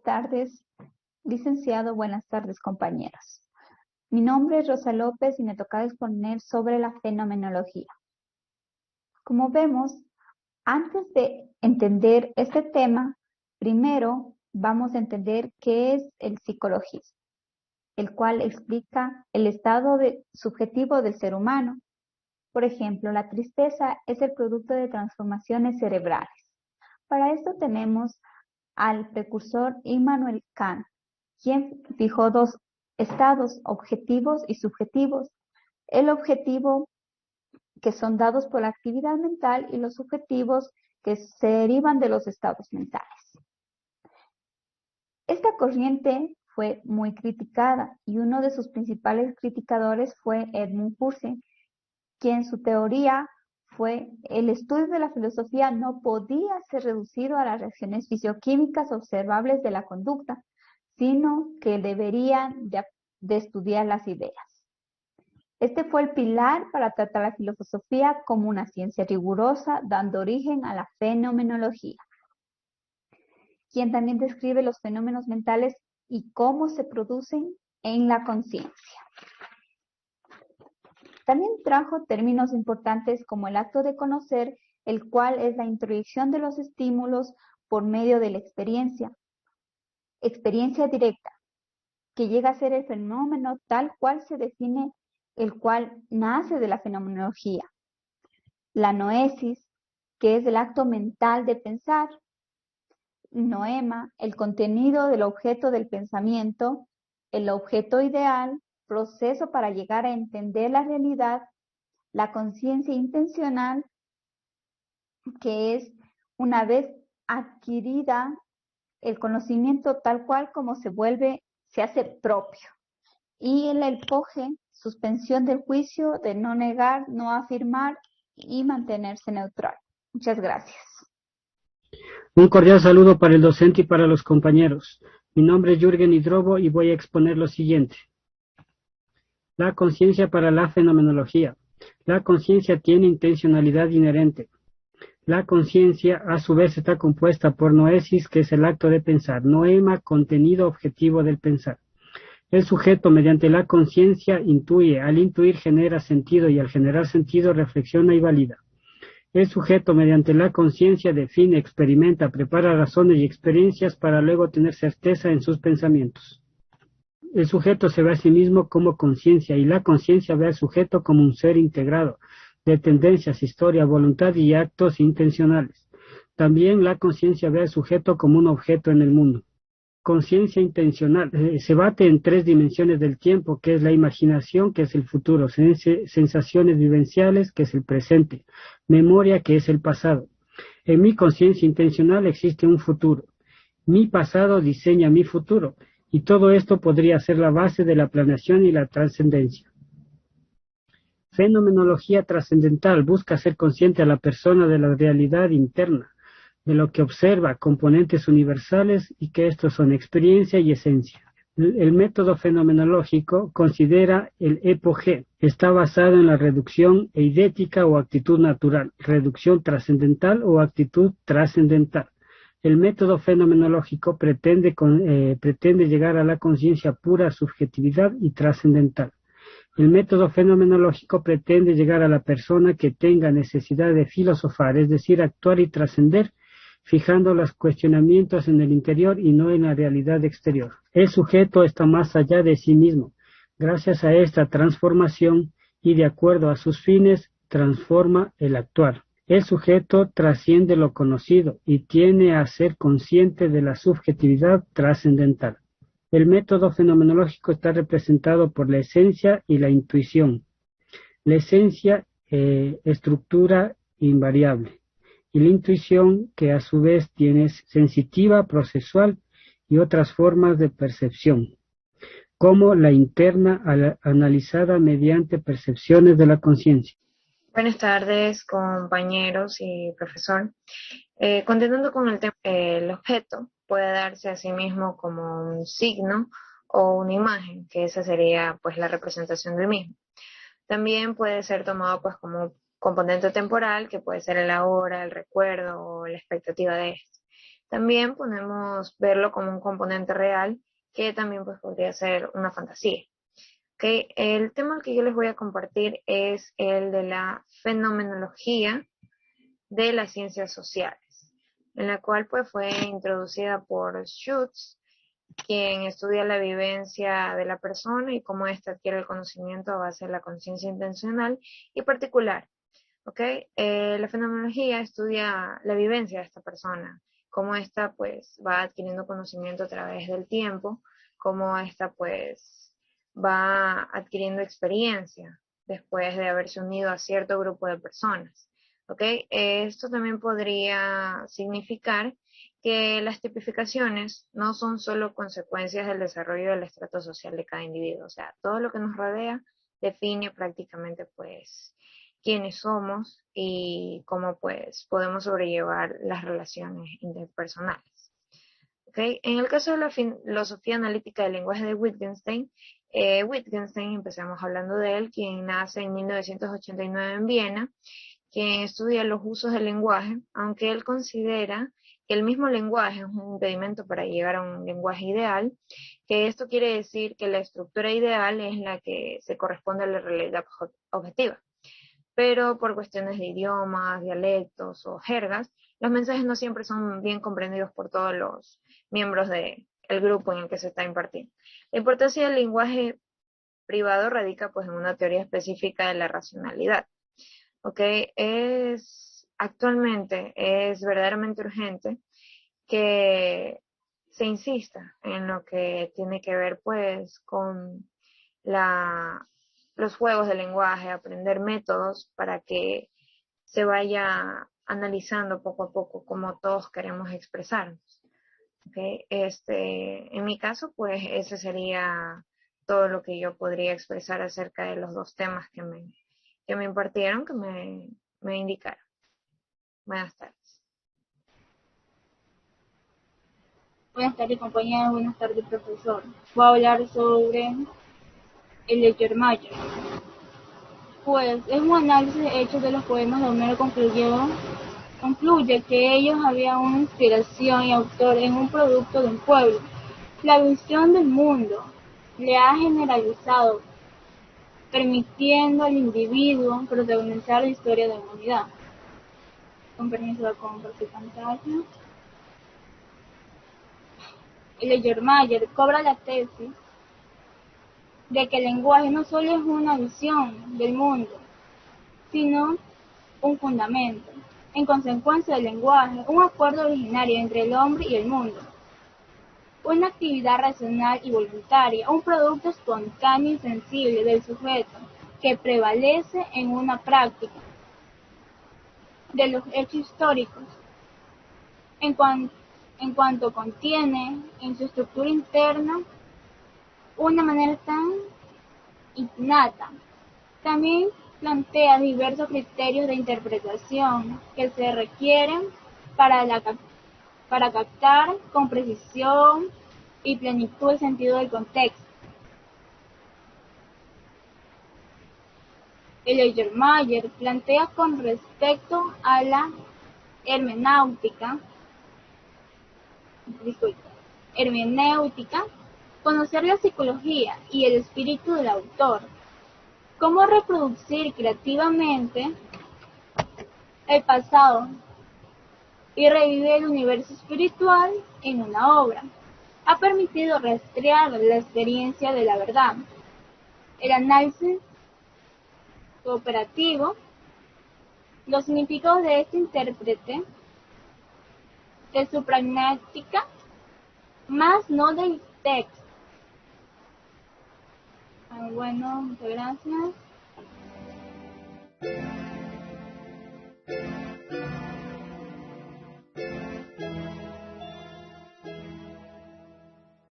tardes, licenciado. Buenas tardes, compañeros. Mi nombre es Rosa López y me toca exponer sobre la fenomenología. Como vemos, antes de entender este tema, primero vamos a entender qué es el psicologismo, el cual explica el estado subjetivo del ser humano. Por ejemplo, la tristeza es el producto de transformaciones cerebrales. Para esto tenemos al precursor Immanuel Kant, quien fijó dos estados, objetivos y subjetivos. El objetivo, que son dados por la actividad mental, y los subjetivos, que se derivan de los estados mentales. Esta corriente fue muy criticada y uno de sus principales criticadores fue Edmund Husserl, quien su teoría fue el estudio de la filosofía no podía ser reducido a las reacciones fisioquímicas observables de la conducta, sino que deberían de estudiar las ideas. Este fue el pilar para tratar la filosofía como una ciencia rigurosa, dando origen a la fenomenología, quien también describe los fenómenos mentales y cómo se producen en la conciencia. También trajo términos importantes como el acto de conocer, el cual es la introyección de los estímulos por medio de la experiencia directa, que llega a ser el fenómeno tal cual se define, el cual nace de la fenomenología. La noesis, que es el acto mental de pensar. Noema, el contenido del objeto del pensamiento. El objeto ideal, proceso para llegar a entender la realidad. La conciencia intencional, que es una vez adquirida el conocimiento tal cual como se hace propio. Y el epoge, suspensión del juicio, de no negar, no afirmar y mantenerse neutral. Muchas gracias. Un cordial saludo para el docente y para los compañeros. Mi nombre es Jürgen Hidrobo y voy a exponer lo siguiente. La conciencia para la fenomenología. La conciencia tiene intencionalidad inherente. La conciencia, a su vez, está compuesta por noesis, que es el acto de pensar, noema, contenido objetivo del pensar. El sujeto, mediante la conciencia, intuye, al intuir genera sentido y al generar sentido reflexiona y valida. El sujeto, mediante la conciencia, define, experimenta, prepara razones y experiencias para luego tener certeza en sus pensamientos. El sujeto se ve a sí mismo como conciencia y la conciencia ve al sujeto como un ser integrado de tendencias, historia, voluntad y actos intencionales. También la conciencia ve al sujeto como un objeto en el mundo. Conciencia intencional se bate en tres dimensiones del tiempo, que es la imaginación, que es el futuro, sensaciones vivenciales, que es el presente, memoria, que es el pasado. En mi conciencia intencional existe un futuro. Mi pasado diseña mi futuro, y todo esto podría ser la base de la planeación y la trascendencia. Fenomenología trascendental busca ser consciente a la persona de la realidad interna, de lo que observa, componentes universales, y que estos son experiencia y esencia. El método fenomenológico considera el EPOG. Está basado en la reducción eidética o actitud natural, reducción trascendental o actitud trascendental. El método fenomenológico pretende llegar a la conciencia pura, subjetividad y trascendental. El método fenomenológico pretende llegar a la persona que tenga necesidad de filosofar, es decir, actuar y trascender, fijando los cuestionamientos en el interior y no en la realidad exterior. El sujeto está más allá de sí mismo. Gracias a esta transformación y de acuerdo a sus fines, transforma el actuar. El sujeto trasciende lo conocido y tiene a ser consciente de la subjetividad trascendental. El método fenomenológico está representado por la esencia y la intuición. La esencia, estructura invariable, y la intuición, que a su vez tiene sensitiva, procesual y otras formas de percepción, como la interna analizada mediante percepciones de la conciencia. Buenas tardes, compañeros y profesor. Continuando con el tema, el objeto puede darse a sí mismo como un signo o una imagen, que esa sería pues la representación del mismo. También puede ser tomado pues como un componente temporal, que puede ser el ahora, el recuerdo o la expectativa de este. También podemos verlo como un componente real, que también pues podría ser una fantasía. ¿Okay? El tema que yo les voy a compartir es el de la fenomenología de las ciencias sociales, en la cual pues fue introducida por Schutz, quien estudia la vivencia de la persona y cómo ésta adquiere el conocimiento a base de la conciencia intencional y particular. ¿Okay? La fenomenología estudia la vivencia de esta persona, cómo ésta pues va adquiriendo conocimiento a través del tiempo, cómo ésta pues va adquiriendo experiencia después de haberse unido a cierto grupo de personas. ¿Okay? Esto también podría significar que las tipificaciones no son solo consecuencias del desarrollo del estrato social de cada individuo, o sea, todo lo que nos rodea define prácticamente pues quiénes somos y cómo pues podemos sobrellevar las relaciones interpersonales. ¿Okay? En el caso de la filosofía analítica del lenguaje de Wittgenstein, empecemos hablando de él, quien nace en 1989 en Viena, quien estudia los usos del lenguaje, aunque él considera que el mismo lenguaje es un impedimento para llegar a un lenguaje ideal, que esto quiere decir que la estructura ideal es la que se corresponde a la realidad objetiva. Pero por cuestiones de idiomas, dialectos o jergas, los mensajes no siempre son bien comprendidos por todos los miembros del grupo en el que se está impartiendo. La importancia del lenguaje privado radica pues en una teoría específica de la racionalidad. ¿Okay? Actualmente es verdaderamente urgente que se insista en lo que tiene que ver pues con los juegos de lenguaje, aprender métodos para que se vaya analizando poco a poco cómo todos queremos expresarnos. ¿Okay? En mi caso, pues ese sería todo lo que yo podría expresar acerca de los dos temas que me impartieron, que me indicaron. Buenas tardes. Buenas tardes, compañeras. Buenas tardes, profesor. Voy a hablar sobre el Ledgermayer. Pues es un análisis hecho de los poemas de Homero. Concluye que ellos habían una inspiración y autor en un producto de un pueblo. La visión del mundo le ha generalizado, permitiendo al individuo protagonizar la historia de la humanidad. Con permiso de compartir pantalla. Ledgermayer cobra la tesis de que el lenguaje no solo es una visión del mundo, sino un fundamento. En consecuencia del lenguaje, un acuerdo originario entre el hombre y el mundo, una actividad racional y voluntaria, un producto espontáneo y sensible del sujeto que prevalece en una práctica de los hechos históricos, en cuanto contiene en su estructura interna una manera tan innata. También plantea diversos criterios de interpretación que se requieren para captar con precisión y plenitud el sentido del contexto. Ledgermayer plantea con respecto a la hermenéutica, conocer la psicología y el espíritu del autor, cómo reproducir creativamente el pasado y revivir el universo espiritual en una obra. Ha permitido rastrear la experiencia de la verdad, el análisis cooperativo, los significados de este intérprete, de su pragmática, más no del texto. Bueno, muchas gracias.